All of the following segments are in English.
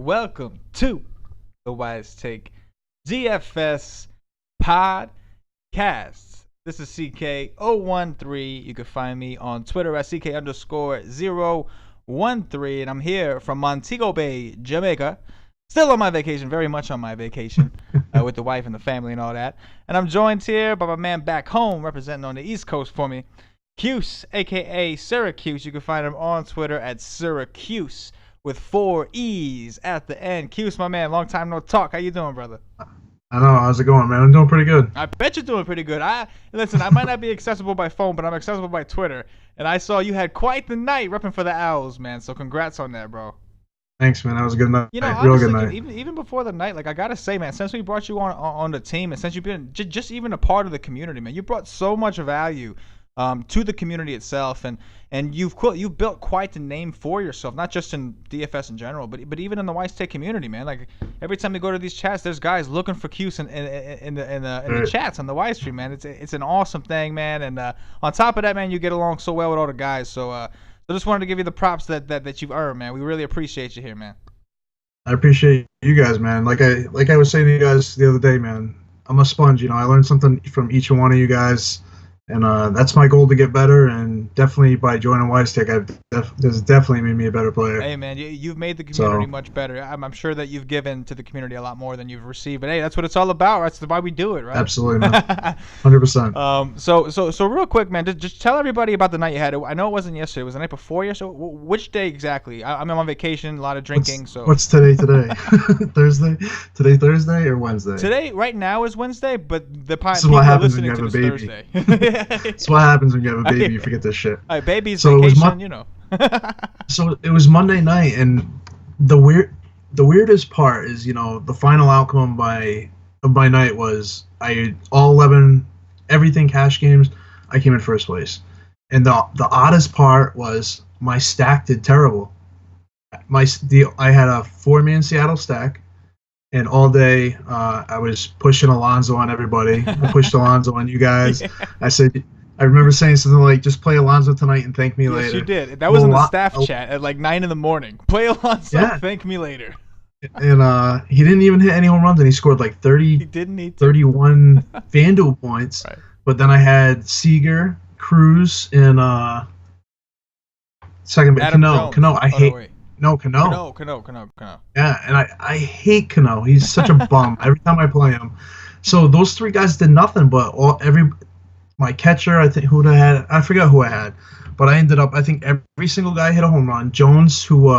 welcome to the Wise Take DFS Podcast. This is CK013. You can find me on Twitter at CK_013. And I'm here from Montego Bay, Jamaica. Still on my vacation, very much on my vacation with the wife and the family and all that. And I'm joined here by my man back home representing on the East Coast for me, Cuse, a.k.a. SyraCuse. You can find him on Twitter at SyraCuse with 4 E's at the end. Cuse, my man, long time no talk. How you doing, brother? I know. How's it going, man? I'm doing pretty good. I bet you're doing pretty good. Listen, I might not be accessible by phone, but I'm accessible by Twitter. And I saw you had quite the night repping for the Owls, man. So congrats on that, bro. Thanks, man. That was a good night. You know, real honestly, good night. Even before the night, like I gotta say, man, since we brought you on the team, and since you've been just even a part of the community, man, you brought so much value to the community itself, and you've built quite the name for yourself, not just in DFS in general, but even in the Wise Take community, man. Like every time you go to these chats, there's guys looking for Cuse in the chats on the Wise Stream, man. It's an awesome thing, man. And on top of that, man, you get along so well with all the guys. So I just wanted to give you the props that you've earned, man. We really appreciate you here, man. I appreciate you guys, man. Like I was saying to you guys the other day, man, I'm a sponge. You know, I learned something from each one of you guys. And that's my goal, to get better, and definitely by joining Wise Take, this definitely made me a better player. Hey, man, you've made the community much better. I'm sure that you've given to the community a lot more than you've received. But hey, that's what it's all about. That's why we do it, right? Absolutely, man. 100%. So real quick, man, just tell everybody about the night you had. I know it wasn't yesterday. It was the night before yesterday. Which day exactly? I'm on vacation, a lot of drinking. What's today? Thursday? Today Thursday or Wednesday? Today, right now, is Wednesday, but the this is what happens when you have a baby. Thursday. That's what happens when you have a baby. You forget this shit. All right, baby's vacation, you know. So it was Monday night, and the weirdest part is, you know, the final outcome of my night was all 11 everything cash games. I came in first place, and the oddest part was my stack did terrible. I had a 4-man Seattle stack. And all day, I was pushing Alonso on everybody. I pushed Alonso on you guys. Yeah. I remember saying something like, just play Alonso tonight and thank me later. Yes, you did. That was in the staff chat at like 9 in the morning. Play Alonso, thank me later. And he didn't even hit any home runs, and he scored like 30, he didn't need 31 FanDuel points. Right. But then I had Seager, Cruz, and second base. Cano. I hate. No, Cano. Cano. Yeah, and I hate Cano. He's such a bum every time I play him. So those 3 guys did nothing, but my catcher, I think, I forgot who I had, but I ended up, I think every single guy hit a home run. Jones, who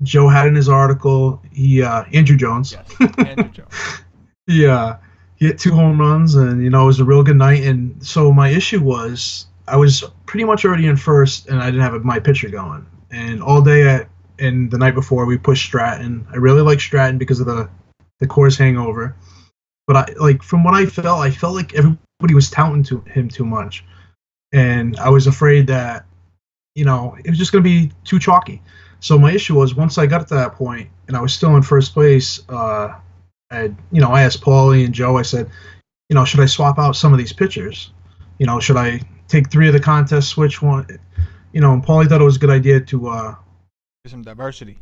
Joe had in his article, Andrew Jones. Yes, Andrew Jones. Yeah, he hit 2 home runs, and you know, it was a real good night. And so my issue was, I was pretty much already in first, and I didn't have my pitcher going. And all day and the night before, we pushed Stratton. I really like Stratton because of the Coors hangover. But from what I felt like everybody was touting him too much. And I was afraid that, you know, it was just going to be too chalky. So my issue was, once I got to that point and I was still in first place, I asked Paulie and Joe, I said, you know, should I swap out some of these pitchers? You know, should I take 3 of the contests, switch one? You know, and Paulie thought it was a good idea to do some diversity.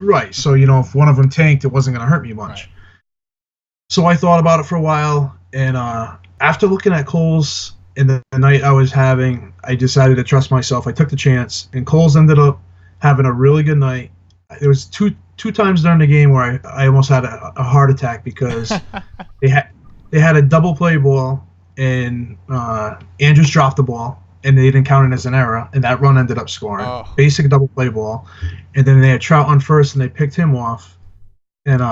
Right. So, you know, if one of them tanked, it wasn't going to hurt me much. Right. So I thought about it for a while, and after looking at Coles and the night I was having, I decided to trust myself. I took the chance, and Coles ended up having a really good night. There was two times during the game where I almost had a heart attack because they had a double play ball, and Andrews dropped the ball, and they didn't count it as an error, and that run ended up scoring. Oh. Basic double play ball. And then they had Trout on first, and they picked him off. And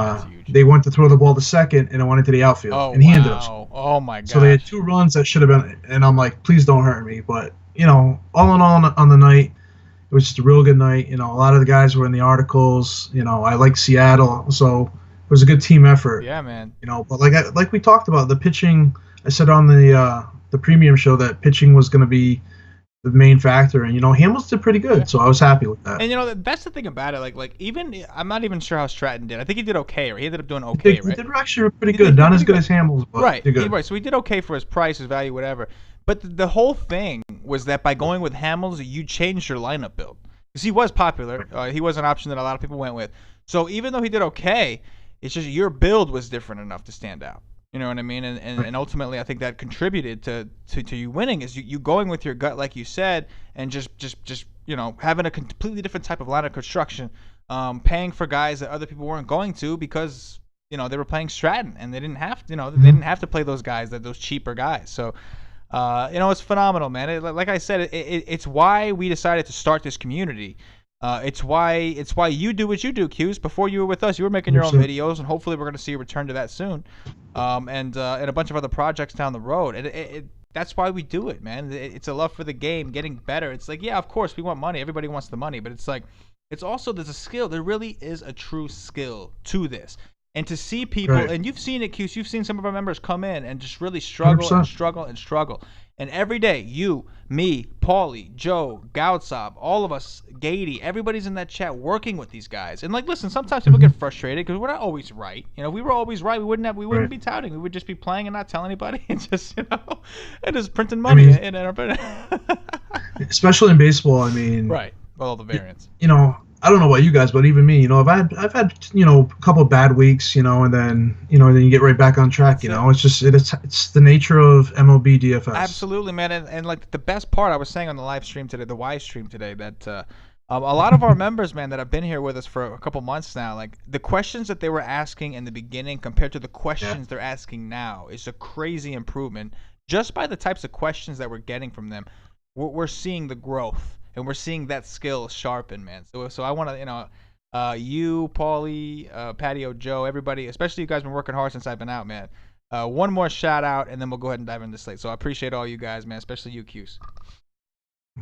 they went to throw the ball to second, and it went into the outfield. And he ended up scoring. Oh, my God. So they had 2 runs that should have been, and I'm like, please don't hurt me. But, you know, all in all on the night, it was just a real good night. You know, a lot of the guys were in the articles. You know, I like Seattle, so it was a good team effort. Yeah, man. You know, but like we talked about, the pitching, I said on the premium show that pitching was going to be the main factor, and you know, Hamels did pretty good, so I was happy with that. And you know, that's the thing about it. Like even I'm not even sure how Stratton did. I think he did okay, or he ended up doing okay, right? He did actually pretty good, not as good as Hamels, but right, good. Right. So he did okay for his price, his value, whatever. But the whole thing was that by going with Hamels, you changed your lineup build because he was popular. He was an option that a lot of people went with. So even though he did okay, it's just your build was different enough to stand out. You know what I mean? And ultimately, I think that contributed to you winning is you going with your gut, like you said, and just having a completely different type of line of construction, paying for guys that other people weren't going to because they were playing Stratton and they didn't have they didn't have to play those guys, those cheaper guys. So it's phenomenal, man. Like I said, it's why we decided to start this community. It's why you do what you do, Cuse. Before you were with us, you were making your own videos, and hopefully we're going to see a return to that soon, and a bunch of other projects down the road. And that's why we do it, man. It's a love for the game, getting better. It's like, yeah, of course we want money. Everybody wants the money, but it's like, it's also there's a skill. There really is a true skill to this. And to see people, and you've seen it, Cuse, you've seen some of our members come in and just really struggle 100%. And struggle and struggle. And every day, you, me, Paulie, Joe, Goutsop, all of us, Gady, everybody's in that chat working with these guys. And like, listen, sometimes people get frustrated because we're not always right. If we were always right, we wouldn't be touting. We would just be playing and not telling anybody and just and just printing money in our especially in baseball. I mean, right, with all the variants. I don't know about you guys, but even me, I've had a couple of bad weeks, and then then you get right back on track. It's just it's the nature of MLB DFS. Absolutely, man, and like the best part I was saying on the live stream today, the Y stream today, that a lot of our members, man, that have been here with us for a couple months now, like the questions that they were asking in the beginning compared to the questions they're asking now is a crazy improvement just by the types of questions that we're getting from them. We're seeing the growth. And we're seeing that skill sharpen, man. So I want to, you, Paulie, Patio, Joe, everybody, especially you guys been working hard since I've been out, man. One more shout out, and then we'll go ahead and dive into slate. So I appreciate all you guys, man, especially you, Cuse.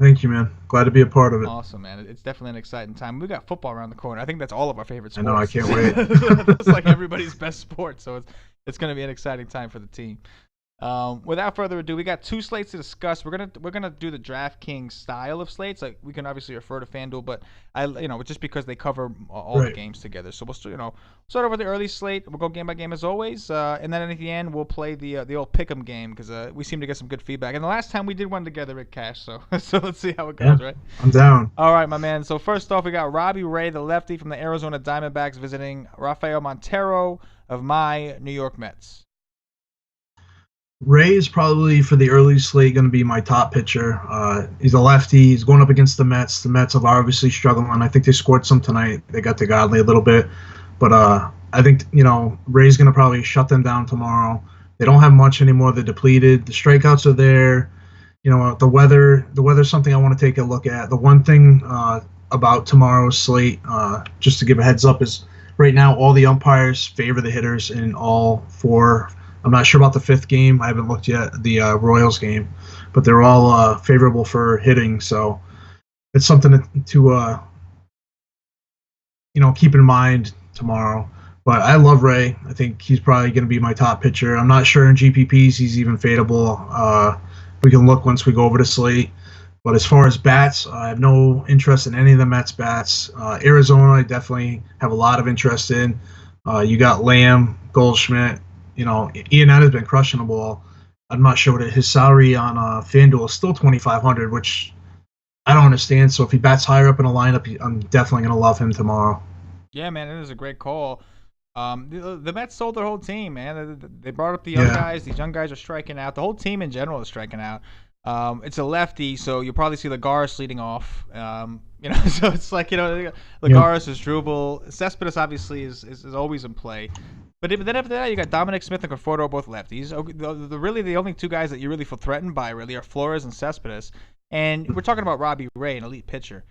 Thank you, man. Glad to be a part of it. Awesome, man. It's definitely an exciting time. We got football around the corner. I think that's all of our favorite sports. I know. I can't wait. It's like everybody's best sport. So it's going to be an exciting time for the team. Without further ado, we got two slates to discuss. We're gonna do the DraftKings style of slates. Like we can obviously refer to FanDuel, but just because they cover all the games together. So we'll start off with the early slate. We'll go game by game as always, and then at the end we'll play the old pick'em game because we seem to get some good feedback. And the last time we did one together at Cash, so let's see how it goes. Right? I'm down. All right, my man. So first off, we got Robbie Ray, the lefty from the Arizona Diamondbacks, visiting Rafael Montero of my New York Mets. Ray is probably for the early slate going to be my top pitcher. He's a lefty. He's going up against the Mets. The Mets have obviously struggled, and I think they scored some tonight. They got to Godley a little bit, but I think Ray's going to probably shut them down tomorrow. They don't have much anymore. They're depleted. The strikeouts are there. The weather's something I want to take a look at. The one thing about tomorrow's slate, just to give a heads up, is right now all the umpires favor the hitters in all four. I'm not sure about the fifth game. I haven't looked yet, the Royals game, but they're all favorable for hitting. So it's something to keep in mind tomorrow. But I love Ray. I think he's probably going to be my top pitcher. I'm not sure in GPPs he's even fadeable. We can look once we go over to slate. But as far as bats, I have no interest in any of the Mets bats. Arizona, I definitely have a lot of interest in. You got Lamb, Goldschmidt. Iannetta has been crushing the ball. I'm not sure what his salary on FanDuel is still $2,500, which I don't understand. So if he bats higher up in the lineup, I'm definitely going to love him tomorrow. Yeah, man, it is a great call. The Mets sold their whole team, man. They brought up the young guys. These young guys are striking out. The whole team in general is striking out. It's a lefty, so you'll probably see Lagares leading off. So it's like Lagares is Struble. Cespedes obviously is always in play. But then after that, you got Dominic Smith and Conforto, both lefties. The only two guys that you really feel threatened by really are Flores and Cespedes. And we're talking about Robbie Ray, an elite pitcher.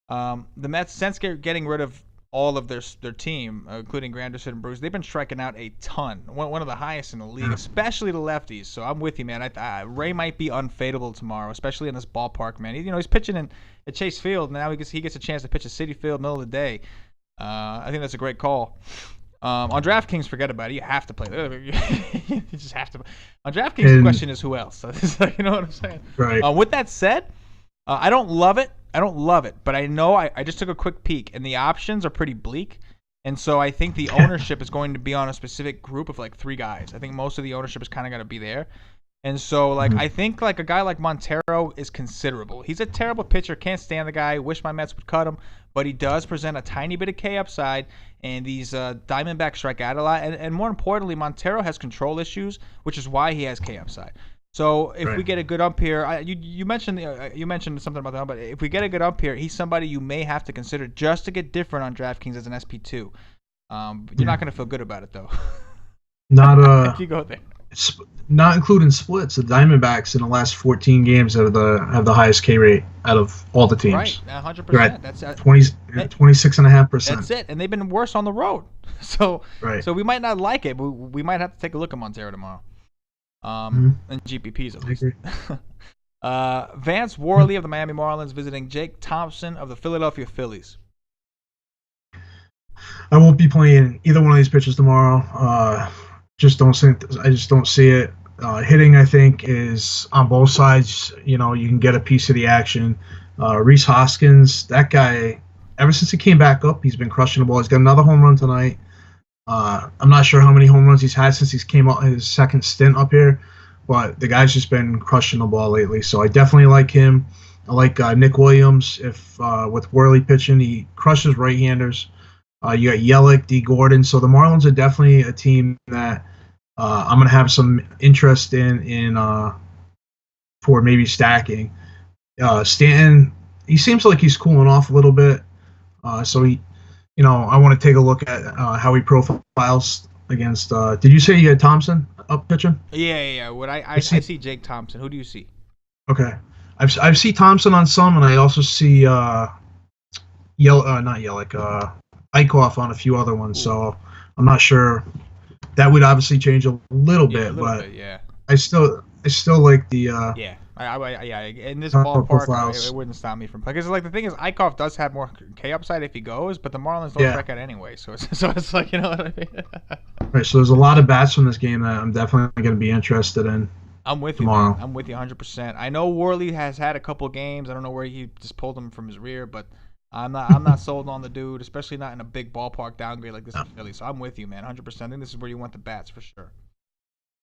The Mets, since getting rid of all of their team, including Granderson and Bruce, they've been striking out a ton. One of the highest in the league, especially the lefties. So I'm with you, man. Ray might be unfadeable tomorrow, especially in this ballpark, man. He's pitching at Chase Field. Now he gets a chance to pitch at Citi Field, middle of the day. I think that's a great call. On DraftKings, forget about it. You have to play. You just have to. On DraftKings, the question is who else. You know what I'm saying? Right. With that said, I don't love it. But I know I just took a quick peek, and the options are pretty bleak. And so I think the ownership is going to be on a specific group of like three guys. I think most of the ownership is kind of going to be there. And so, like, I think, like, a guy like Montero is considerable. He's a terrible pitcher. Can't stand the guy. Wish my Mets would cut him. But he does present a tiny bit of K upside, and these Diamondbacks strike out a lot. And more importantly, Montero has control issues, which is why he has K upside. So if we get a good ump here, you mentioned something about that, but if we get a good ump here, he's somebody you may have to consider just to get different on DraftKings as an SP2. You're not going to feel good about it, though. Not if you go there. Not including splits. The Diamondbacks in the last 14 games have the highest K rate out of all the teams. Right, 100%. That's 26.5%. That's it, and they've been worse on the road. So we might not like it, but we might have to take a look at Montero tomorrow. And GPPs at least. Vance Worley of the Miami Marlins visiting Jake Thompson of the Philadelphia Phillies. I won't be playing either one of these pitchers tomorrow. I just don't see it. Hitting, I think, is on both sides. You know, you can get a piece of the action. Rhys Hoskins, that guy, ever since he came back up, he's been crushing the ball. He's got another home run tonight. I'm not sure how many home runs he's had since he's came out his second stint up here, but the guy's just been crushing the ball lately. So I definitely like him. I like Nick Williams. If with Worley pitching, he crushes right-handers. You got Yelich, D. Gordon. So the Marlins are definitely a team that I'm going to have some interest in for maybe stacking. Stanton, he seems like he's cooling off a little bit. So he, I want to take a look at how he profiles against. Did you say you had Thompson up pitching? Yeah. What I see Jake Thompson. Who do you see? Okay, I see Thompson on some, and I also see Eichhoff on a few other ones. Ooh. So I'm not sure. That would obviously change a little bit, but I still like the in this ballpark, it wouldn't stop me from playing. Because like the thing is, Eichhoff does have more K upside if he goes, but the Marlins don't strike out anyway. So it's like, you know what I mean. Right. So there's a lot of bats from this game that I'm definitely going to be interested in. I'm with tomorrow. You, man. I'm with you 100%. I know Worley has had a couple games. I don't know where he just pulled him from his rear, but I'm not sold on the dude, especially not in a big ballpark downgrade like this in Philly. So I'm with you, man, 100%. I think this is where you want the bats for sure.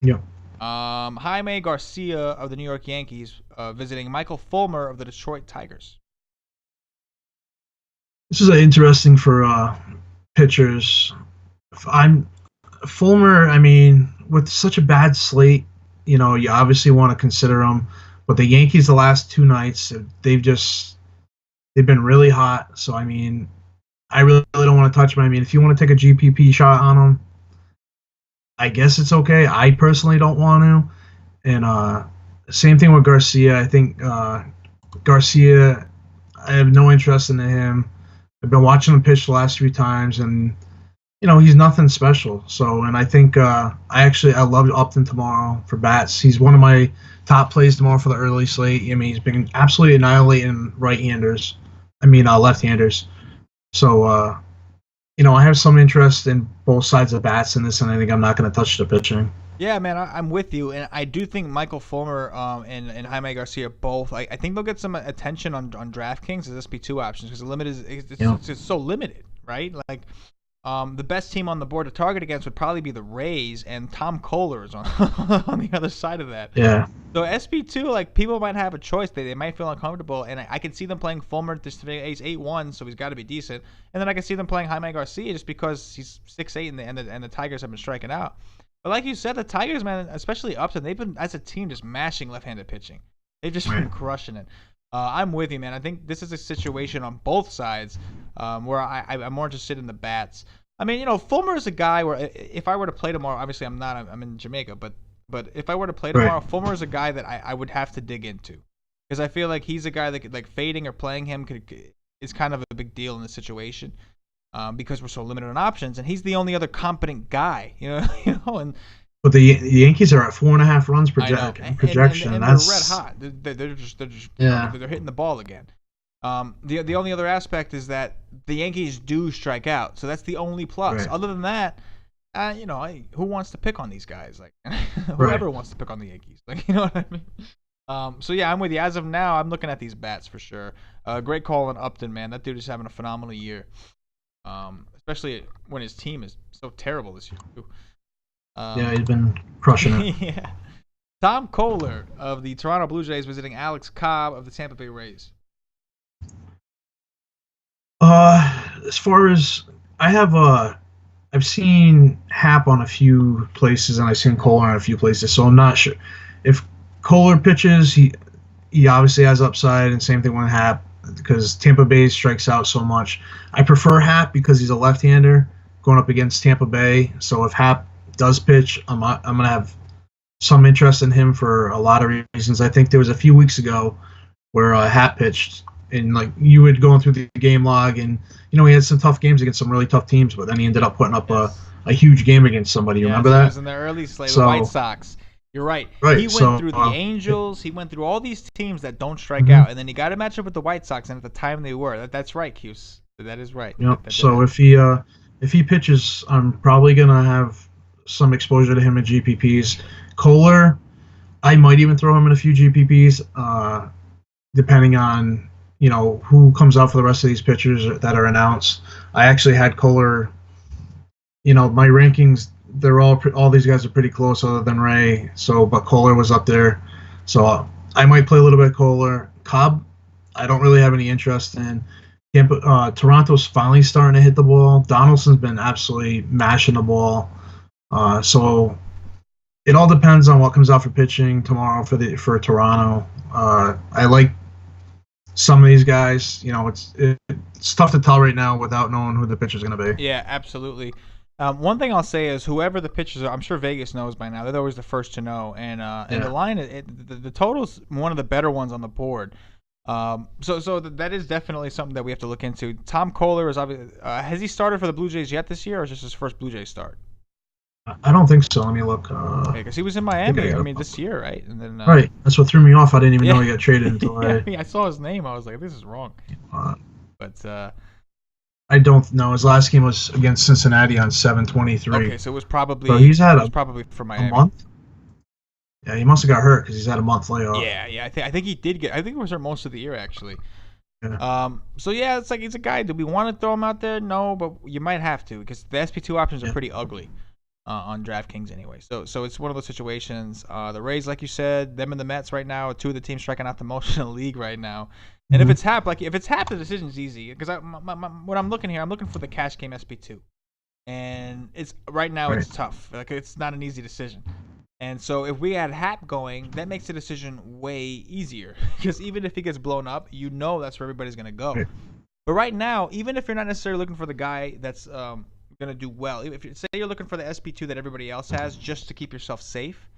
Yeah. Jaime Garcia of the New York Yankees visiting Michael Fulmer of the Detroit Tigers. This is interesting for pitchers. Fulmer, I mean, with such a bad slate, you obviously want to consider him. But the Yankees, the last two nights, they've been really hot. So, I mean, I really don't want to touch him. I mean, if you want to take a GPP shot on him, I guess it's okay. I personally don't want to. And same thing with Garcia. I think Garcia, I have no interest in him. I've been watching him pitch the last few times, and he's nothing special. So, and I think I love Upton tomorrow for bats. He's one of my top plays tomorrow for the early slate. I mean, he's been absolutely annihilating left-handers. So, I have some interest in both sides of bats in this, and I think I'm not going to touch the pitching. Yeah, man, I'm with you, and I do think Michael Fulmer and Jaime Garcia both. I think they'll get some attention on DraftKings as SP2 options because the limit it's so limited, right? Like, the best team on the board to target against would probably be the Rays, and Tom Kohler is on on the other side of that. Yeah. So SP2, like, people might have a choice. They might feel uncomfortable, and I can see them playing Fulmer. He's 8-1, so he's got to be decent. And then I can see them playing Jaime Garcia just because he's 6'8", and the Tigers have been striking out. But like you said, the Tigers, man, especially Upton, they've been, as a team, just mashing left-handed pitching. They've just been crushing it. I'm with you, man. I think this is a situation on both sides where I'm more interested in the bats. I mean, Fulmer is a guy where if I were to play tomorrow, obviously I'm not. I'm in Jamaica, but if I were to play tomorrow, Fulmer is a guy that I would have to dig into because I feel like he's a guy that could, like, fading or playing him is kind of a big deal in this situation because we're so limited on options, and he's the only other competent guy, and. But the Yankees are at 4.5 runs projection. And that's they're red hot. They're just they're hitting the ball again. The only other aspect is that the Yankees do strike out, so that's the only plus. Right. Other than that, who wants to pick on these guys? Like, whoever wants to pick on the Yankees, like, you know what I mean? So yeah, I'm with you. As of now, I'm looking at these bats for sure. Great call on Upton, man. That dude is having a phenomenal year, especially when his team is so terrible this year too. Yeah, he's been crushing it. Yeah. Tom Kohler of the Toronto Blue Jays visiting Alex Cobb of the Tampa Bay Rays. As far as I've seen Hap on a few places and I've seen Kohler on a few places, so I'm not sure if Kohler pitches. He obviously has upside, and same thing with Hap because Tampa Bay strikes out so much. I prefer Hap because he's a left-hander going up against Tampa Bay. So if Hap does pitch, I'm gonna have some interest in him for a lot of reasons. I think there was a few weeks ago where Hap pitched, and like you would going through the game log, and he had some tough games against some really tough teams, but then he ended up putting up a huge game against somebody. Remember that? It was in the early slate, the White Sox. You're right. He went through the Angels. He went through all these teams that don't strike out, and then he got to match up with the White Sox, and at the time they were. That's right, Cuse. That is right. Yep. So if he pitches, I'm probably gonna have some exposure to him in GPPs. Kohler, I might even throw him in a few GPPs, depending on who comes out for the rest of these pitchers that are announced. I actually had Kohler. My rankings, they're all these guys are pretty close, other than Ray. But Kohler was up there, so I might play a little bit of Kohler. Cobb, I don't really have any interest in. Toronto's finally starting to hit the ball. Donaldson's been absolutely mashing the ball. So it all depends on what comes out for pitching tomorrow for Toronto. I like some of these guys. It's tough to tell right now without knowing who the pitcher's going to be. Yeah, absolutely. One thing I'll say is whoever the pitchers are, I'm sure Vegas knows by now. They're always the first to know. And the line, the total's one of the better ones on the board. So that is definitely something that we have to look into. Tom Kohler is obviously has he started for the Blue Jays yet this year, or is this his first Blue Jays start? I don't think so. Let me look. Because he was in Miami. This year, right? And then right. That's what threw me off. I didn't even know he got traded until I saw his name. I was like, this is wrong. But I don't know. His last game was against Cincinnati on 7/23. Okay, so it was probably. So he's had probably for Miami. A month. Yeah, he must have got hurt because he's had a month layoff. Yeah. I think he did get. I think he was hurt most of the year actually. Yeah. So yeah, it's like he's a guy. Do we want to throw him out there? No, but you might have to because the SP2 options are pretty ugly on DraftKings anyway. So it's one of those situations. The Rays, like you said, them and the Mets right now are two of the teams striking out the most in the league right now. And if it's Hap, the decision's easy because when I'm looking here, I'm looking for the cash game SP2, and it's right now it's tough. Like it's not an easy decision. And so if we had Hap going, that makes the decision way easier because even if he gets blown up, that's where everybody's gonna go. But right now, even if you're not necessarily looking for the guy that's gonna do well, if you say you're looking for the SP2 that everybody else has just to keep yourself safe,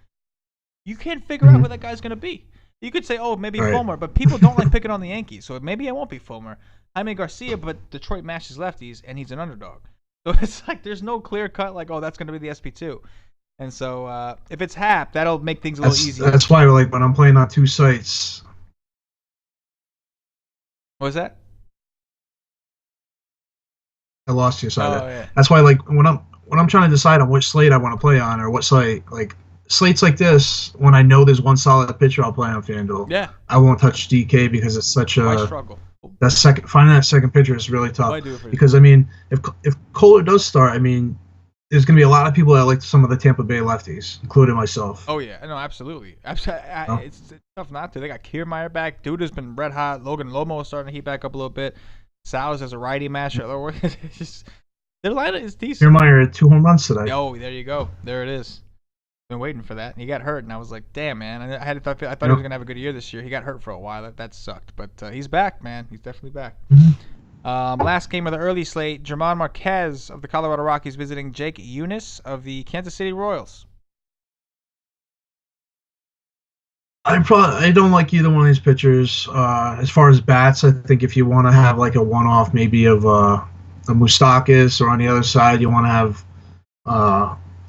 you can't figure out who that guy's gonna be. You could say, oh, maybe Fulmer, but people don't like picking on the Yankees, so maybe it won't be Fulmer. Jaime Garcia, but Detroit mashes lefties, and he's an underdog. So it's like there's no clear cut like, oh, that's going to be the SP2. And so if it's Hap, that'll make things a little easier. That's why, like, when I'm playing on two sites. What was that? I lost you, sorry. Oh, yeah. That's why, like, when I'm trying to decide on which slate I want to play on or what site, like, slates like this, when I know there's one solid pitcher, I'll play on FanDuel. Yeah. I won't touch DK because it's such a struggle. Finding that second pitcher is really tough. I do it for because I mean, if Kohler does start, I mean, there's gonna be a lot of people that like some of the Tampa Bay lefties, including myself. Oh yeah, no, absolutely. It's tough not to. They got Kiermaier back. Dude has been red hot. Logan Lomo is starting to heat back up a little bit. Sal's as a righty masher. Their lineup is decent. Kiermaier had 2 home runs today. Oh, there you go. There it is. Been waiting for that. He got hurt, and I was like, "Damn, man!" I thought he was gonna have a good year this year. He got hurt for a while. That sucked, but he's back, man. He's definitely back. Last game of the early slate: German Marquez of the Colorado Rockies visiting Jake Eunice of the Kansas City Royals. I don't like either one of these pitchers. As far as bats, I think if you want to have like a one-off, maybe of a Moustakas, or on the other side, you want to have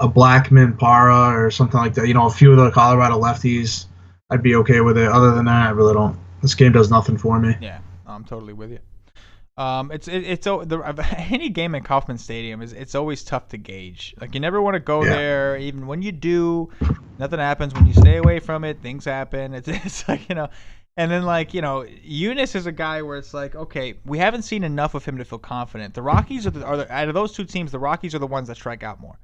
a Blackman, Parra, or something like that. A few of the Colorado lefties, I'd be okay with it. Other than that, I really don't. This game does nothing for me. Yeah, I'm totally with you. Any game in Kauffman Stadium it's always tough to gauge. Like you never want to go there. Even when you do, nothing happens. When you stay away from it, things happen. It's like And then Eunice is a guy where it's like, okay, we haven't seen enough of him to feel confident. The Rockies are out of those two teams, the Rockies are the ones that strike out more.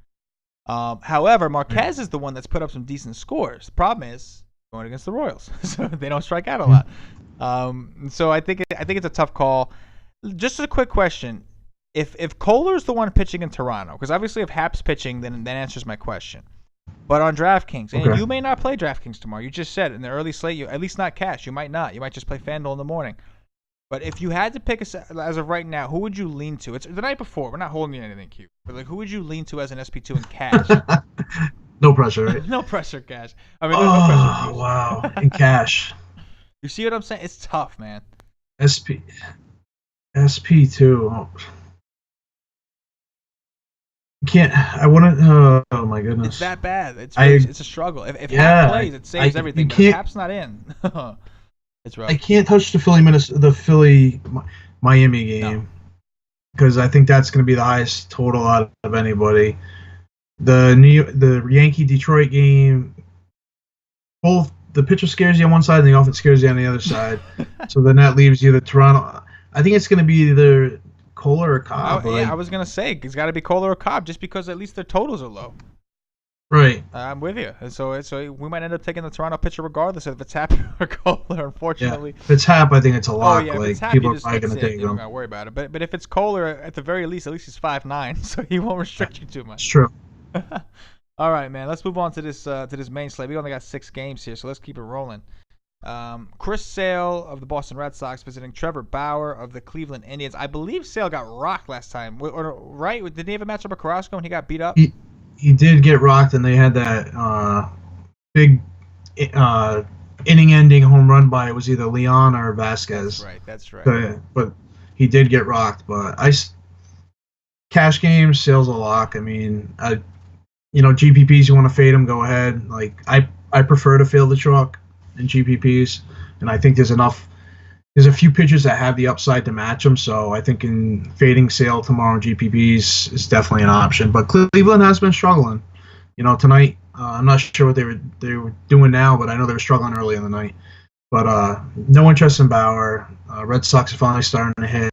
However, Marquez is the one that's put up some decent scores. The problem is going against the Royals, so they don't strike out a lot. So I think it's a tough call. Just a quick question: If Kohler's the one pitching in Toronto, because obviously if Hap's pitching, then that answers my question. But on DraftKings, and you may not play DraftKings tomorrow. You just said in the early slate, you at least not cash. You might not. You might just play FanDuel in the morning. But if you had to pick as of right now, who would you lean to? It's the night before. We're not holding you anything cute. But like, who would you lean to as an SP2 in cash? No pressure, right? No pressure, cash. I mean, no pressure. Oh wow, in cash. You see what I'm saying? It's tough, man. SP2. Oh. Can't. I wouldn't. Oh my goodness. It's that bad. It's a struggle. If Hap plays, it saves everything. But if Hap's not in, it's rough. I can't touch the Philly Miami game because I think that's going to be the highest total out of anybody. The Yankee Detroit game, both the pitcher scares you on one side and the offense scares you on the other side. So then that leaves you the Toronto. I think it's going to be either Kohler or Cobb. I was going to say it's got to be Kohler or Cobb just because at least their totals are low. Right. I'm with you. And so we might end up taking the Toronto pitcher regardless if it's Hap or Kohler, unfortunately. Yeah. If it's Hap, I think it's a lock. Oh, yeah, like, Hap, people are probably going to take him. You don't got to worry about it. But if it's Kohler, at the very least he's 5'9", so he won't restrict you too much. It's true. All right, man. Let's move on to this main slate. We only got 6 games here, so let's keep it rolling. Chris Sale of the Boston Red Sox visiting Trevor Bauer of the Cleveland Indians. I believe Sale got rocked last time, right? Did he have a matchup with Carrasco and he got beat up? He did get rocked, and they had that big inning-ending home run by, it was either Leon or Vasquez. That's right. But he did get rocked. But cash games, Sale's a lock. I mean, GPPs, you want to fade them, go ahead. Like I prefer to fill the truck in GPPs, and I think there's a few pitchers that have the upside to match them, so I think in fading Sale tomorrow in GPPs is definitely an option. But Cleveland has been struggling. Tonight, I'm not sure what they were doing now, but I know they were struggling early in the night. But no interest in Bauer. Red Sox are finally starting to hit.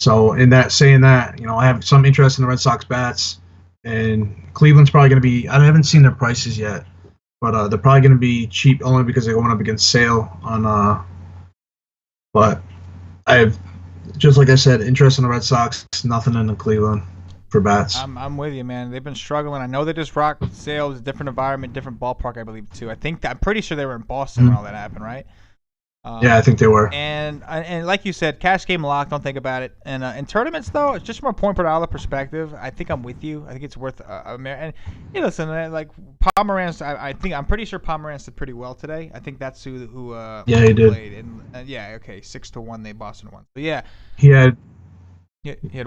So saying that, I have some interest in the Red Sox bats, and Cleveland's probably going to be, I haven't seen their prices yet, but they're probably going to be cheap only because they're going up against Sale on but I have, just like I said, interest in the Red Sox, nothing in the Cleveland for bats. I'm with you, man. They've been struggling. I know they just rocked Sale, different environment, different ballpark, I believe, too. I'm pretty sure they were in Boston when all that happened, right? Yeah, I think they were. And like you said, cash game lock. Don't think about it. And in tournaments, though, it's just from a point per dollar perspective. I think I'm with you. I think it's worth and hey, listen, like Pomeranz, I'm pretty sure Pomeranz did pretty well today. I think that's who he did. Played. And yeah, okay, 6-1 they Boston won. But yeah, he had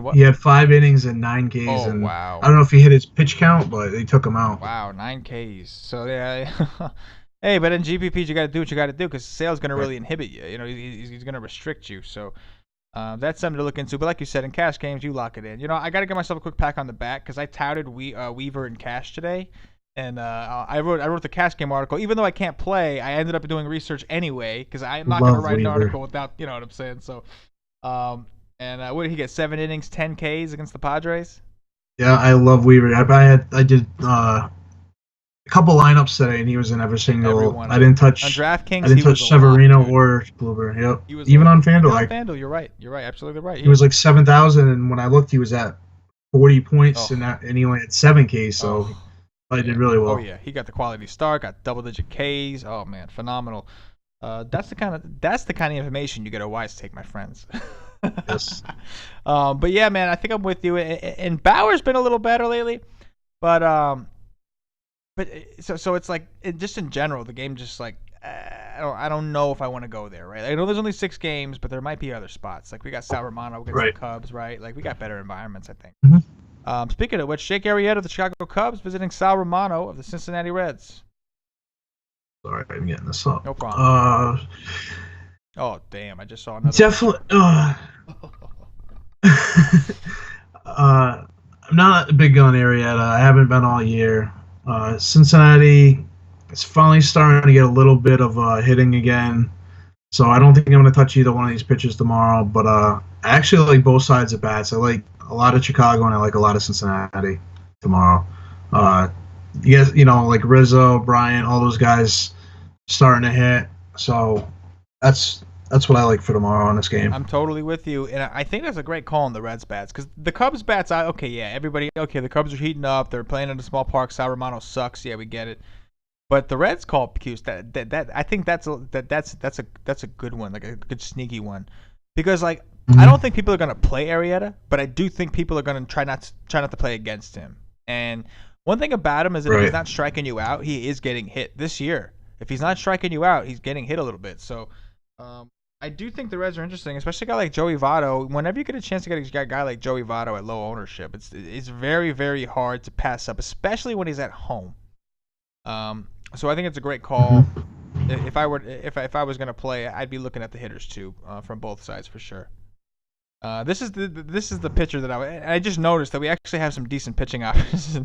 what? He had 5 innings and 9 Ks. Oh, and wow. I don't know if he hit his pitch count, but they took him out. Wow, 9 Ks. So yeah. Hey, but in GPPs, you got to do what you got to do because Sale's going to really inhibit you. He's going to restrict you. So that's something to look into. But like you said, in cash games, you lock it in. I got to give myself a quick pat on the back because I touted Weaver in cash today. And I wrote the cash game article. Even though I can't play, I ended up doing research anyway because I'm not going to write an article without, you know what I'm saying? So, what did he get? 7 innings, 10 Ks against the Padres? Yeah, I love Weaver. I did a couple lineups today, and he was in every single. I didn't touch. On DraftKings, I didn't touch Severino or Kluber. Yep. Even on FanDuel. On FanDuel, you're right. You're right. Absolutely right. He was like 7,000, and when I looked, he was at 40 points, and he only had 7 Ks. So I did really well. Oh yeah, he got the quality start, got double-digit Ks. Oh man, phenomenal. That's the kind of information you get a wise take, my friends. Yes. But yeah, man, I think I'm with you. And Bauer's been a little better lately, but so it's like just in general, the game just like I don't know if I want to go there, right? I know there's only 6 games, but there might be other spots. Like we got Sal Romano against the Cubs, right? Like we got better environments, I think. Mm-hmm. Speaking of which, Jake Arrieta of the Chicago Cubs visiting Sal Romano of the Cincinnati Reds. Sorry, I'm getting this up. No problem. Oh damn! I just saw another. Definitely. I'm not a big on Arrieta. I haven't been all year. Cincinnati is finally starting to get a little bit of hitting again, so I don't think I'm going to touch either one of these pitchers tomorrow. But I actually like both sides of bats. I like a lot of Chicago and I like a lot of Cincinnati tomorrow. Yes, like Rizzo, Bryant, all those guys starting to hit. So that's what I like for tomorrow on this game. I'm totally with you, and I think that's a great call on the Reds bats because the Cubs bats. The Cubs are heating up. They're playing in a small park. Sal Romano sucks. Yeah, we get it. But the Reds call Cuse. That I think that's a good one, like a good sneaky one, because like I don't think people are gonna play Arrieta, but I do think people are gonna try not to play against him. And one thing about him is that if he's not striking you out, he is getting hit this year. If he's not striking you out, he's getting hit a little bit. So I do think the Reds are interesting, especially a guy like Joey Votto. Whenever you get a chance to get a guy like Joey Votto at low ownership, it's very, very hard to pass up, especially when he's at home. So I think it's a great call. If I was gonna play, I'd be looking at the hitters too, from both sides for sure. This is the pitcher that I just noticed that we actually have some decent pitching options.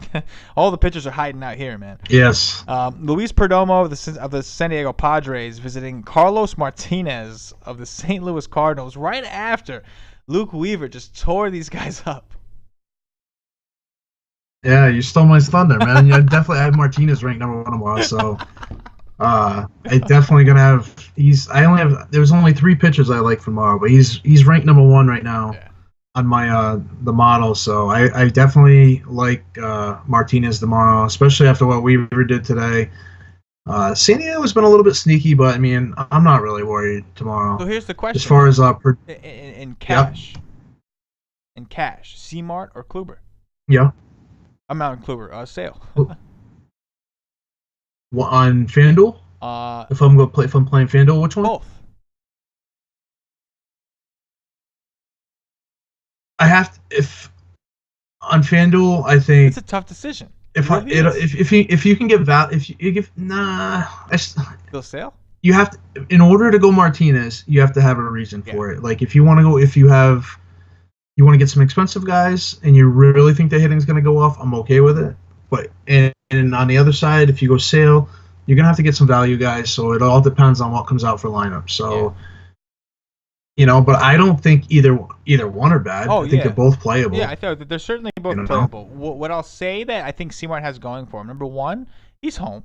All the pitchers are hiding out here, man. Yes. Luis Perdomo of the San Diego Padres visiting Carlos Martinez of the St. Louis Cardinals right after Luke Weaver just tore these guys up. Yeah, you stole my thunder, man. I definitely have Martinez ranked number 1 tomorrow, so I definitely gonna have. There's only 3 pitchers I like tomorrow, but he's ranked number 1 right now on my the model. So I definitely like Martinez tomorrow, especially after what Weaver did today. San Diego's been a little bit sneaky, but I mean I'm not really worried tomorrow. So here's the question: as far as in cash, C-Mart or Kluber? Yeah. I'm out in Kluber. Sale. On FanDuel? If I'm playing FanDuel, which one? Both. I have to, if on FanDuel, I think it's a tough decision. If you can get Still Sale? You have to, in order to go Martinez, you have to have a reason for it. Like if you want to go, you want to get some expensive guys, and you really think the hitting's going to go off, I'm okay with it. But and on the other side, if you go Sale, you're going to have to get some value guys. So it all depends on what comes out for lineup. So, but I don't think either one are bad. I think they're both playable. Yeah, I thought that they're certainly both playable. What I'll say that I think C-Mart has going for him: number 1, he's home.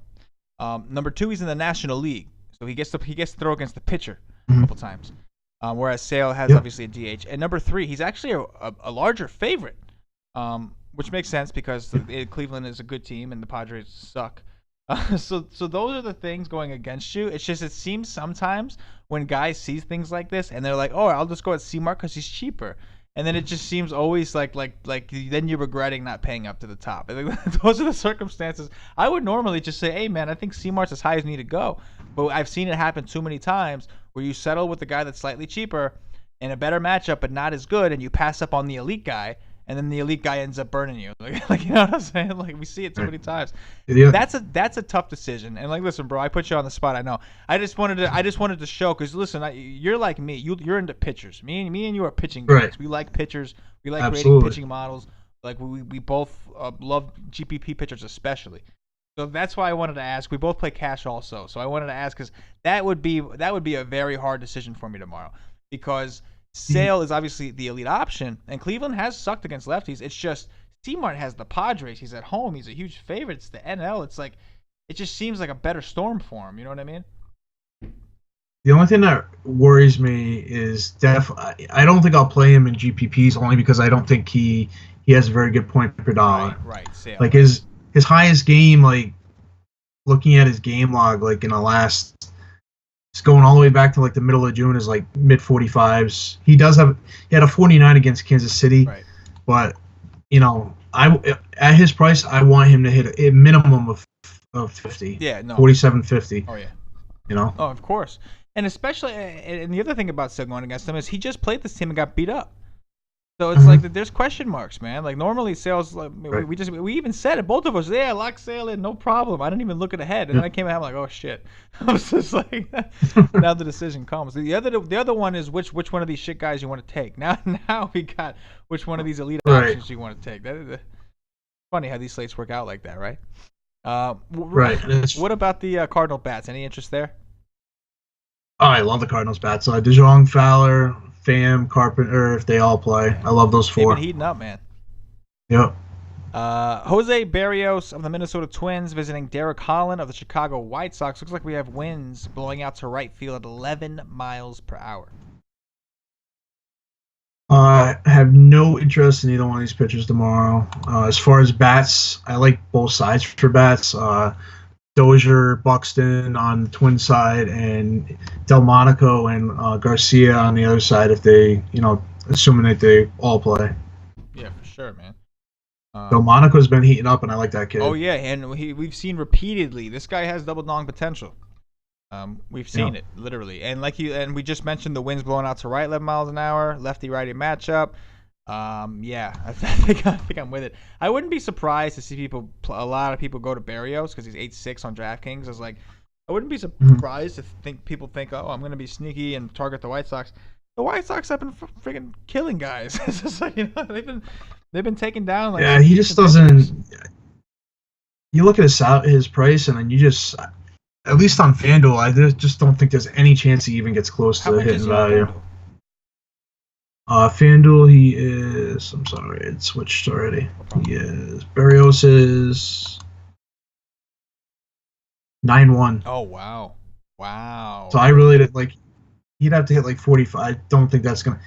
Number 2, he's in the National League, so he gets to throw against the pitcher a couple times. Whereas Sale has obviously a DH. And number 3, he's actually a larger favorite, which makes sense because Cleveland is a good team and the Padres suck. So those are the things going against you. It's just it seems sometimes when guys see things like this and they're like, oh, I'll just go at C-Mart because he's cheaper. And then it just seems always like then you're regretting not paying up to the top. Those are the circumstances. I would normally just say, hey, man, I think C-Mart's as high as you need to go. But I've seen it happen too many times where you settle with the guy that's slightly cheaper in a better matchup but not as good, and you pass up on the elite guy, and then the elite guy ends up burning you. Like you know what I'm saying? Like we see it too many times. Yeah. That's a tough decision. And like, listen, bro, I put you on the spot. I know. I just wanted to show because listen, you're like me. You're into pitchers. Me and you are pitching guys. Right. We like pitchers. We like creating pitching models. Like we both love GPP pitchers especially. So that's why I wanted to ask. We both play cash also. So I wanted to ask because that would be a very hard decision for me tomorrow because Sale is obviously the elite option, and Cleveland has sucked against lefties. It's just C-Mart has the Padres. He's at home. He's a huge favorite. It's the NL. It's like it just seems like a better storm for him. You know what I mean? The only thing that worries me is I don't think I'll play him in GPPs only because I don't think he has a very good point per dollar. Right. Sale. Like his highest game, like looking at his game log, like in the last. It's going all the way back to like the middle of June is like mid 45s. He had a 49 against Kansas City, right. But at his price, I want him to hit a minimum of 50. Yeah, no. 47.50. Oh yeah. Oh, of course. And especially, and the other thing about Sale going against him is he just played this team and got beat up. So it's like there's question marks, man. Like normally Sale's like right. we even said it, both of us. Yeah, lock Sale in, no problem. I didn't even look at ahead, and then I came out like, oh shit. I was just like, now the decision comes. The other one is which one of these shit guys you want to take. Now we got which one of these elite options you want to take. Funny how these slates work out like that, right? Right. What about the Cardinal bats? Any interest there? Oh, I love the Cardinals bats. So DeJong, Fowler, Pham, Carpenter, if they all play. I love those 4. They've been heating up, man. Yep. Jose Berrios of the Minnesota Twins visiting Derek Holland of the Chicago White Sox. Looks like we have winds blowing out to right field at 11 miles per hour. I have no interest in either one of these pitchers tomorrow. As far as bats, I like both sides for bats. Dozier, Buxton on the Twin side, and Delmonico and Garcia on the other side if they, assuming that they all play. Yeah, for sure, man. Delmonico's been heating up, and I like that kid. Oh, yeah, and we've seen repeatedly, this guy has double dong potential. We've seen it, literally. And we just mentioned the winds blowing out to right 11 miles an hour, lefty-righty matchup. I think I'm with it. I wouldn't be surprised to see a lot of people go to Berrios because he's 8-6 on DraftKings. I wouldn't be surprised to people think, oh, I'm going to be sneaky and target the White Sox. The White Sox have been freaking killing guys. It's just like, they've been taken down. Like, yeah, he just doesn't. You look at his price, and then you just, at least on FanDuel, I just don't think there's any chance he even gets close to hitting value. FanDuel, he is. I'm sorry, it switched already. He is. Berrios is 9-1. Oh wow. So I really did like. He'd have to hit like 45. I don't think that's gonna.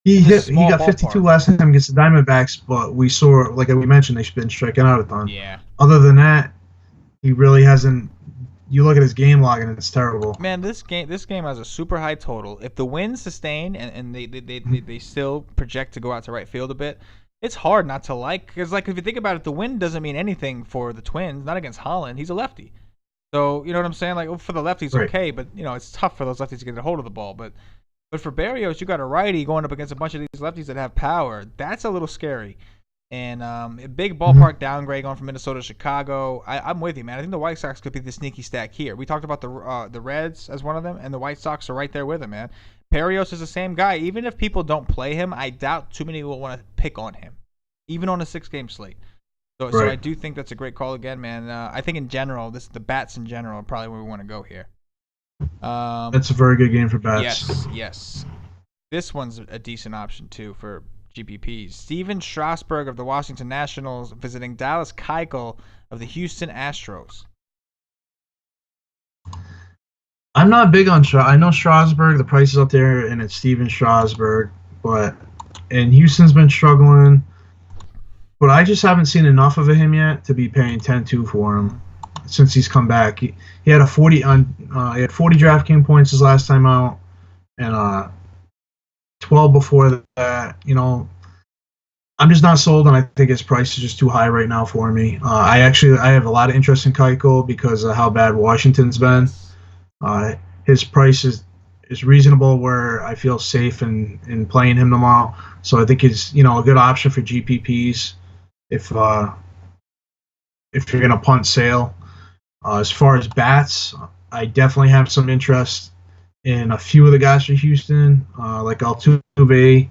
He got 52 last time against the Diamondbacks, but we saw, like we mentioned, they've been striking out a ton. Yeah. Other than that, he really hasn't. You look at his game log and it's terrible. Man, this game has a super high total. If the winds sustain and they still project to go out to right field a bit, it's hard not to like. Because if you think about it, the wind doesn't mean anything for the Twins. Not against Holland. He's a lefty. So, you know what I'm saying? Like, for the lefties, right. Okay, but, it's tough for those lefties to get a hold of the ball. But for Berrios, you got a righty going up against a bunch of these lefties that have power. That's a little scary. And a big ballpark downgrade going from Minnesota to Chicago. I'm with you, man. I think the White Sox could be the sneaky stack here. We talked about the Reds as one of them, and the White Sox are right there with him, man. Berrios is the same guy. Even if people don't play him, I doubt too many will want to pick on him, even on a 6-game slate. So I do think that's a great call again, man. I think in general, the bats in general are probably where we want to go here. That's a very good game for bats. Yes. This one's a decent option, too, for GPPs. Steven Strasburg of the Washington Nationals visiting Dallas Keuchel of the Houston Astros. I'm not big on I know Strasburg, the price is up there, and it's Steven Strasburg, and Houston's been struggling. But I just haven't seen enough of him yet to be paying 10-2 for him since he's come back. He had 40 DraftKings points his last time out, and 12 before that. I'm just not sold, and I think his price is just too high right now for me. I have a lot of interest in Keuchel because of how bad Washington's been. His price is reasonable where I feel safe in playing him tomorrow. So I think he's a good option for GPPs. If you're gonna punt Sale, as far as bats, I definitely have some interest in a few of the guys for Houston, like Altuve,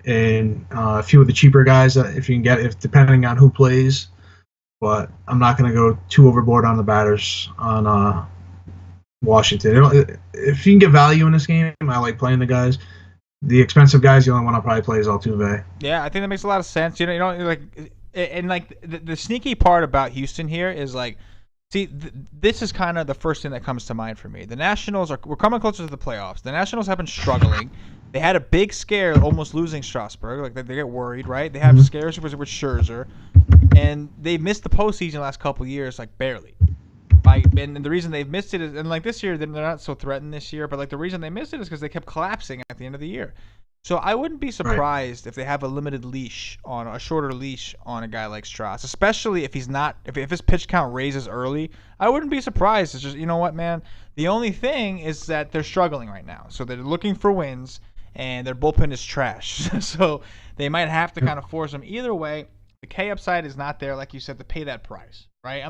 and a few of the cheaper guys that if you can get, depending on who plays. But I'm not gonna go too overboard on the batters on Washington. If you can get value in this game, I like playing the guys. The expensive guys, the only one I'll probably play is Altuve. Yeah, I think that makes a lot of sense. The sneaky part about Houston here is this is kind of the first thing that comes to mind for me. The Nationals we're coming closer to the playoffs. The Nationals have been struggling. They had a big scare, almost losing Strasburg. They get worried, right? They have scares with Scherzer, and they missed the postseason the last couple of years, barely. And the reason they've missed it is, and this year they're not so threatened this year, but the reason they missed it is because they kept collapsing at the end of the year. So I wouldn't be surprised if they have a shorter leash on a guy like Strauss, especially if his pitch count raises early. I wouldn't be surprised. It's just, you know what, man? The only thing is that they're struggling right now, so they're looking for wins, and their bullpen is trash. So they might have to kind of force them. Either way, the K upside is not there, like you said, to pay that price. Right?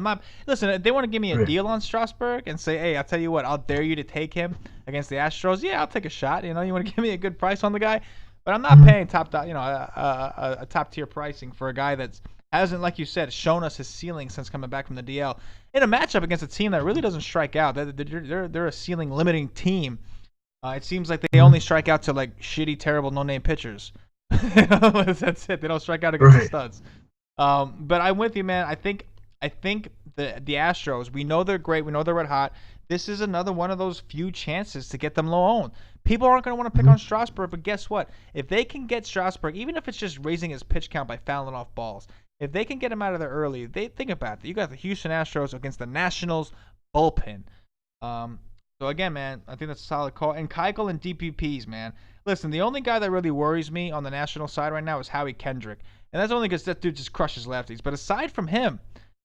Listen, if they want to give me a deal on Strasburg and say, hey, I'll tell you what, I'll dare you to take him against the Astros. Yeah, I'll take a shot. You want to give me a good price on the guy, but I'm not paying a top tier pricing for a guy that hasn't, like you said, shown us his ceiling since coming back from the DL in a matchup against a team that really doesn't strike out. They're a ceiling limiting team. It seems like they only strike out to shitty, terrible, no name pitchers. That's it. They don't strike out against the studs. But I'm with you, man. I think the Astros, we know they're great. We know they're red hot. This is another one of those few chances to get them low owned. People aren't going to want to pick on Strasburg, but guess what? If they can get Strasburg, even if it's just raising his pitch count by fouling off balls, if they can get him out of there early, they think about it. You got the Houston Astros against the Nationals bullpen. So again, man, I think that's a solid call. And Keuchel and DPPs, man. Listen, the only guy that really worries me on the National side right now is Howie Kendrick, and that's only because that dude just crushes lefties. But aside from him,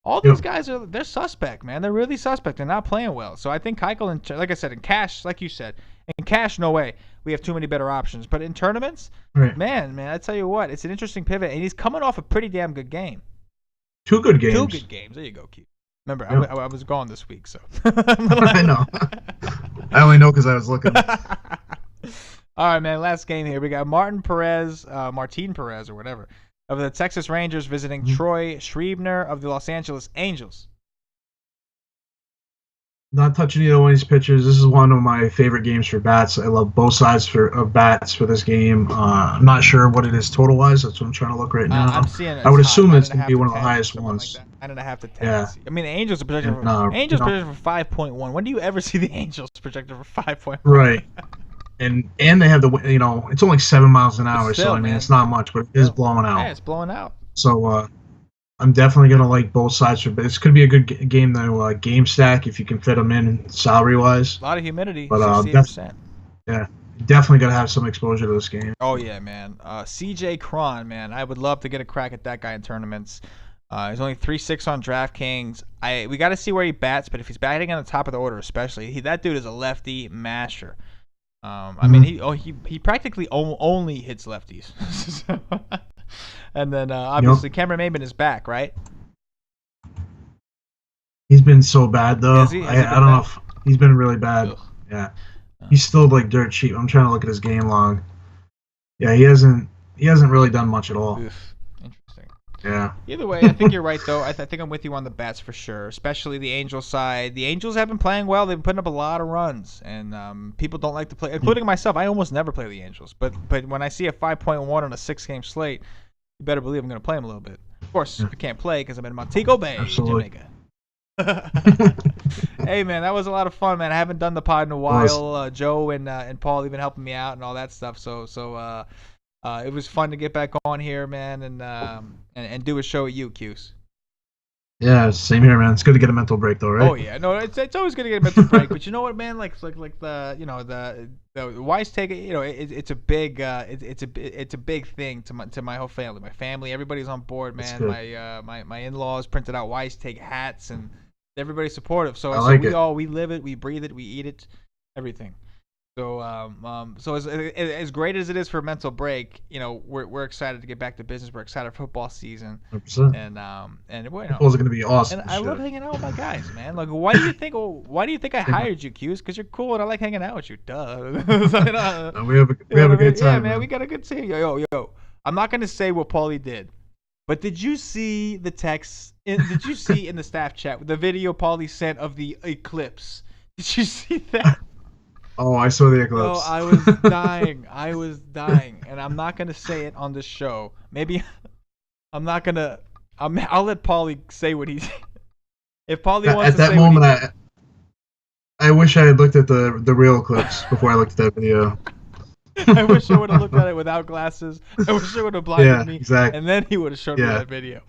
all these guys they're suspect, man. They're really suspect. They're not playing well. So I think Keuchel, and like I said, in cash, like you said, in cash, no way. We have too many better options. But in tournaments, man, I tell you what, it's an interesting pivot, and he's coming off a pretty damn good game. 2 good games. 2 good games. There you go, Keith. Remember, I was gone this week, so. I know. I only know because I was looking. All right, man. Last game here. We got Martin Perez, or whatever, of the Texas Rangers visiting Troy Schreiber of the Los Angeles Angels. Not touching either one of these pitchers. This is one of my favorite games for bats. I love both sides of bats for this game. I'm not sure what it is total wise. That's what I'm trying to look right now. I'm seeing it. I would assume it's going to be one of the highest ones. Like 9.5 to 10. Yeah. I mean, the Angels are projected for 5.1. When do you ever see the Angels projected for 5.1? Right. And they have it's only 7 miles an hour, Still, so I mean man, it's not much, but it is blowing out. Yeah, it's blowing out. So I'm definitely gonna like both sides for. But this could be a good game though. Game stack if you can fit them in salary wise. A lot of humidity. But 68%. Yeah, definitely gotta have some exposure to this game. Oh yeah, man. CJ Cron, man. I would love to get a crack at that guy in tournaments. He's only 3.6 on DraftKings. We got to see where he bats, but if he's batting on the top of the order, especially, that dude is a lefty masher. I mean, he practically only hits lefties. And then obviously Cameron Maybin is back, right? He's been so bad though. Has he I don't know if he's been really bad. Ugh. Yeah, he's still like dirt cheap. I'm trying to look at his game log. Yeah, he hasn't really done much at all. Oof. Interesting. Yeah. Either way, I think you're right though. I think I'm with you on the bats for sure, especially the Angels side. The Angels have been playing well. They've been putting up a lot of runs, and people don't like to play, including myself. I almost never play the Angels, but when I see a 5.1 on a 6-game slate, you better believe I'm going to play them a little bit. Of course, I can't play because I'm in Montego Bay, Jamiaca. Hey, man, that was a lot of fun, man. I haven't done the pod in a while. Joe and Paul even helping me out and all that stuff. So it was fun to get back on here, man, and do a show at you, Cuse. Yeah, same here, man. It's good to get a mental break, though, right? Oh yeah, no, it's always good to get a mental break. But you know what, man? Like the wise take. It's a big it's a big thing to my whole family. My family, everybody's on board, man. My in-laws printed out wise take hats, and everybody's supportive. So we live it, we breathe it, we eat it, everything. So as great as it is for a mental break, we're excited to get back to business. We're excited for football season, 100%. and football's gonna be awesome. And I love hanging out with my guys, man. Like, why do you think I hired you, Cuse? Because you're cool and I like hanging out with you. Duh. We have a good time. Yeah, man. We got a good team. Yo. I'm not gonna say what Paulie did, but did you see the text? Did you see in the staff chat the video Paulie sent of the eclipse? Did you see that? Oh, I saw the eclipse. Oh, I was dying. And I'm not going to say it on this show. Maybe I'm not going to. I'll let Paulie say what he's. If Paulie wants to say. At that moment, I wish I had looked at the real eclipse before I looked at that video. I wish I would have looked at it without glasses. I wish I would have blinded me. Exactly. And then he would have showed me that video.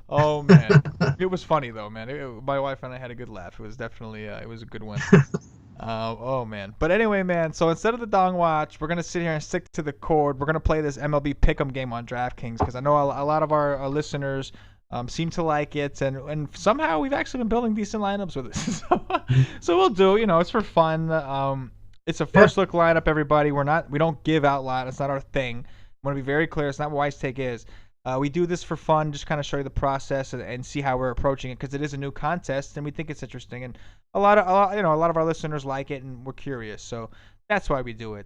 Oh, man. It was funny, though, man. My wife and I had a good laugh. It was definitely it was a good one. Oh man, but anyway, man. So instead of the Dong Watch, we're gonna sit here and stick to the cord. We're gonna play this MLB Pick'em game on DraftKings because I know a lot of our listeners seem to like it, and somehow we've actually been building decent lineups with it. So we'll do. It's for fun. It's a first look lineup, everybody. We don't give out lineups. It's not our thing. I want to be very clear. It's not what Wise Take is. We do this for fun, just kind of show you the process and see how we're approaching it because it is a new contest and we think it's interesting and a lot of our listeners like it and we're curious, so that's why we do it.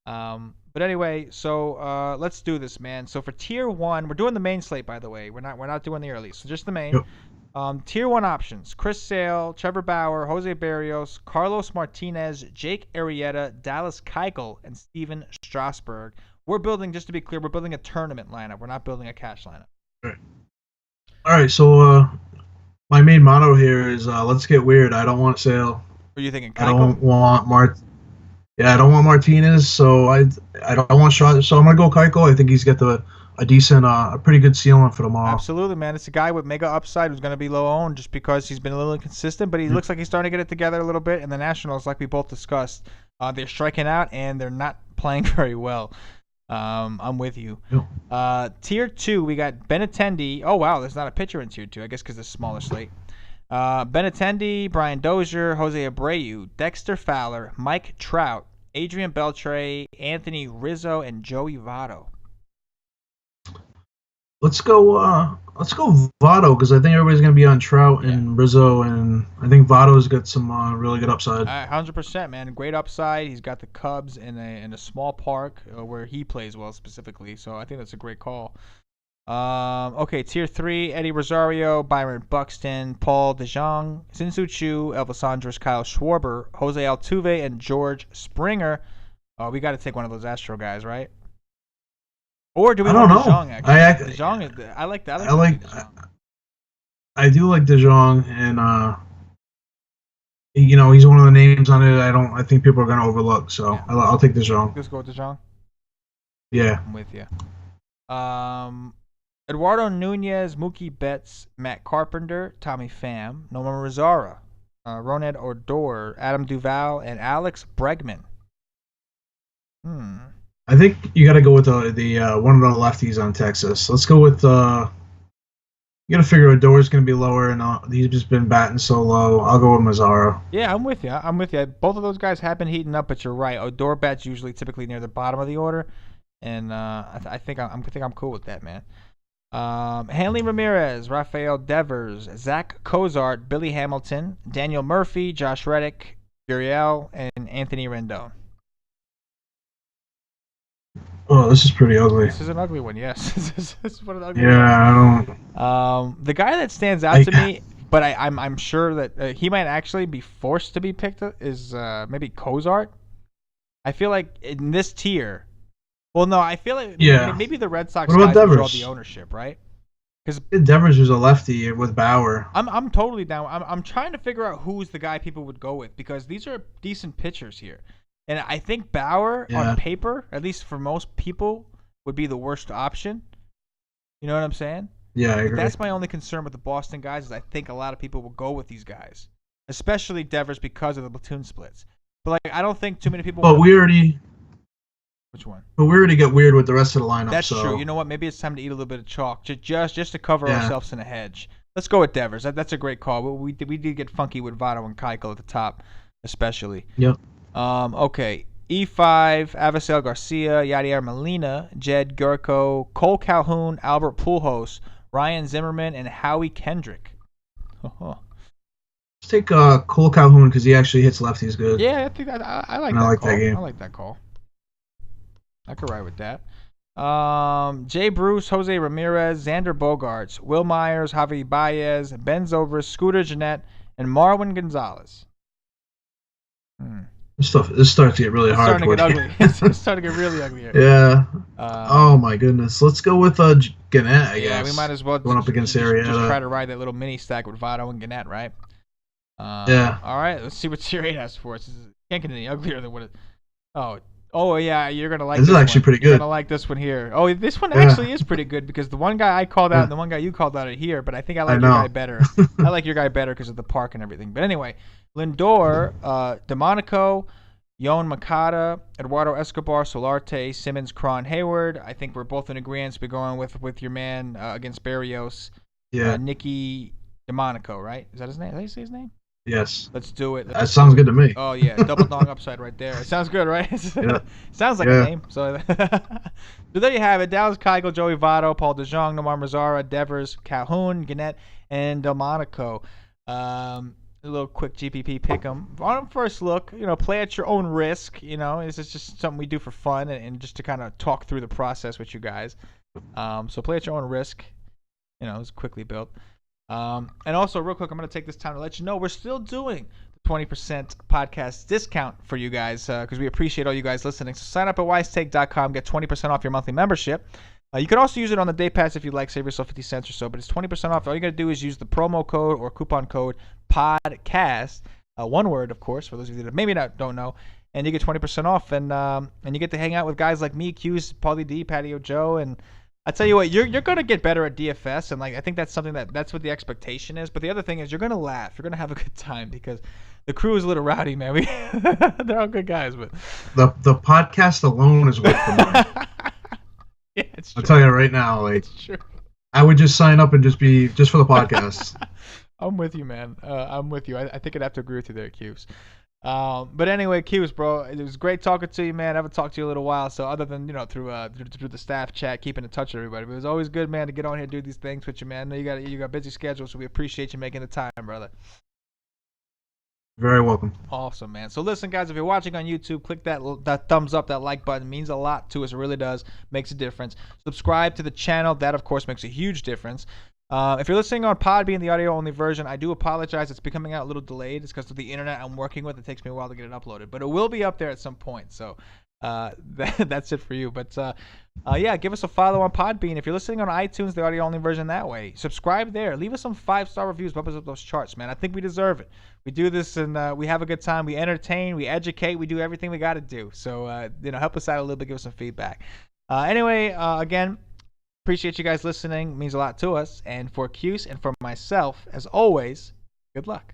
But anyway, so let's do this, man. So for tier 1, we're doing the main slate, by the way. We're not doing the early, so just the main. Yep. Tier 1 options: Chris Sale, Trevor Bauer, Jose Barrios, Carlos Martinez, Jake Arrieta, Dallas Keuchel, and Steven Strasburg. We're building, just to be clear, we're building a tournament lineup. We're not building a cash lineup. Right. All right, so my main motto here is let's get weird. I don't want Sale. What are you thinking, I Keuchel? don't want I don't want Martinez. So I don't want Shaw. So I'm gonna go Keuchel. I think he's got a pretty good ceiling for tomorrow. Absolutely, man. It's a guy with mega upside who's going to be low owned just because he's been a little inconsistent, but he looks like he's starting to get it together a little bit. And the Nationals, like we both discussed, they're striking out and they're not playing very well. I'm with you. Tier 2, we got Benintendi. Oh, wow, there's not a pitcher in Tier 2, I guess because it's a smaller slate. Benintendi, Brian Dozier, Jose Abreu, Dexter Fowler, Mike Trout, Adrian Beltre, Anthony Rizzo, and Joey Votto. Let's go Votto because I think everybody's gonna be on Trout and Rizzo, and I think Votto's got some really good upside. 100%, man. Great upside. He's got the Cubs in a small park where he plays well specifically, so I think that's a great call. Okay, Tier 3, Eddie Rosario, Byron Buxton, Paul DeJong, Shin-Soo Choo, Elvis Andrus, Kyle Schwarber, Jose Altuve, and George Springer. We got to take one of those Astro guys, right? Or do we want DeJong, actually? DeJong, I like that. I do like DeJong, and he's one of the names on it. I think people are gonna overlook. So yeah. I'll take DeJong. Let's go with DeJong. Yeah, I'm with you. Eduardo Nunez, Mookie Betts, Matt Carpenter, Tommy Pham, Nomar Mazara, Ronald Odor, Adam Duvall, and Alex Bregman. I think you got to go with the one of the lefties on Texas. Let's go with you got to figure Odor's going to be lower, and he's just been batting so low. I'll go with Mazara. Yeah, I'm with you. Both of those guys have been heating up, but you're right. Odor bats typically near the bottom of the order, and I think I'm cool with that, man. Hanley Ramirez, Rafael Devers, Zach Cozart, Billy Hamilton, Daniel Murphy, Josh Reddick, Gurriel, and Anthony Rendon. Oh, this is pretty ugly. This is an ugly one, yes. This is one of the ugly ones. I don't. The guy that stands out to me, but I'm sure that he might actually be forced to be picked is maybe Cozart. I feel like in this tier. Well, no, I feel like maybe the Red Sox guys control the ownership, right? Because Devers was a lefty with Bauer. I'm totally down. I'm trying to figure out who's the guy people would go with because these are decent pitchers here. And I think Bauer, on paper, at least for most people, would be the worst option. You know what I'm saying? Yeah, I agree. That's my only concern with the Boston guys is I think a lot of people will go with these guys, especially Devers because of the platoon splits. But I don't think too many people. But we already. Which one? But we already get weird with the rest of the lineup. That's true. You know what? Maybe it's time to eat a little bit of chalk just to cover ourselves in a hedge. Let's go with Devers. That's a great call. We did get funky with Votto and Keuchel at the top, especially. Yep. Okay. E5, Avisel Garcia, Yadier Molina, Jed Gurko, Cole Calhoun, Albert Pujols, Ryan Zimmerman, and Howie Kendrick. Let's take Cole Calhoun because he actually hits lefties good. Yeah, I think I like that call. I like that call. I could ride with that. Jay Bruce, Jose Ramirez, Xander Bogaerts, Will Myers, Javi Baez, Ben Zobrist, Scooter Gennett, and Marwin Gonzalez. This starts to get really hard. It's starting to get really ugly here. Yeah. Oh my goodness. Let's go with Gannett, I guess. Yeah, we might as well going up against Arrieta. Just try to ride that little mini stack with Votto and Gannett, right? Yeah. All right. Let's see what Tier 8 has for us. Can't get any uglier than what it. Oh yeah, you're gonna like this. This is actually pretty good. You're gonna like this one here. Oh, this one actually is pretty good because the one guy I called out and the one guy you called out are here, but I think I like your guy better. I like your guy better because of the park and everything. But anyway, Lindor, DeMonico, Yoan Moncada, Eduardo Escobar, Solarte, Simmons, Cron, Hayward. I think we're both in agreement. We're going with your man against Barrios. Yeah. Nicky DeMonico, right? Is that his name? Did I say his name? Yes. Let's do it. That sounds good to me. Oh, yeah. Double dong upside right there. It sounds good, right? Sounds like a name. So there you have it. Dallas Keuchel, Joey Votto, Paul DeJong, Nomar Mazara, Devers, Calhoun, Gannett, and Delmonico. A little quick GPP pick'em. On first look, play at your own risk. This is just something we do for fun and just to kind of talk through the process with you guys. So play at your own risk. It's quickly built. And also, real quick, I'm going to take this time to let you know we're still doing the 20% podcast discount for you guys because we appreciate all you guys listening. So sign up at wisetake.com, get 20% off your monthly membership. You can also use it on the day pass if you like, save yourself 50 cents or so, but it's 20% off. All you got to do is use the promo code or coupon code podcast, one word, of course, for those of you that maybe don't know, and you get 20% off, and you get to hang out with guys like me, Cuse, Paulie D, Patio Joe, and I tell you what, you're going to get better at DFS, and like I think that's something that's what the expectation is, but the other thing is you're going to laugh, you're going to have a good time, because the crew is a little rowdy, man. They're all good guys, but the podcast alone is worth the money. Yeah, it's true. I'll tell you right now, like, it's true. I would just sign up and just for the podcast. I'm with you, man. I'm with you. I think I'd have to agree with you there, Cuse. But anyway, Cuse, bro, it was great talking to you, man. I haven't talked to you in a little while, so other than through the staff chat, keeping in touch with everybody. But it was always good, man, to get on here and do these things with you, man. I know you got a busy schedule, so we appreciate you making the time, brother. Very welcome. Awesome, man. So listen, guys, if you're watching on YouTube, click that thumbs up, that like button. It means a lot to us. It really does. Makes a difference. Subscribe to the channel. That, of course, makes a huge difference. If you're listening on Podbean, the audio-only version, I do apologize. It's becoming out a little delayed. It's because of the internet I'm working with. It takes me a while to get it uploaded. But it will be up there at some point. So that's it for you. But, yeah, give us a follow on Podbean. If you're listening on iTunes, the audio-only version that way, subscribe there. Leave us some 5-star reviews. Bump us up those charts, man. I think we deserve it. We do this, and we have a good time. We entertain. We educate. We do everything we got to do. So, help us out a little bit. Give us some feedback. Anyway, again, appreciate you guys listening. It means a lot to us. And for Cuse and for myself, as always, good luck.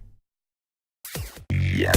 Yes.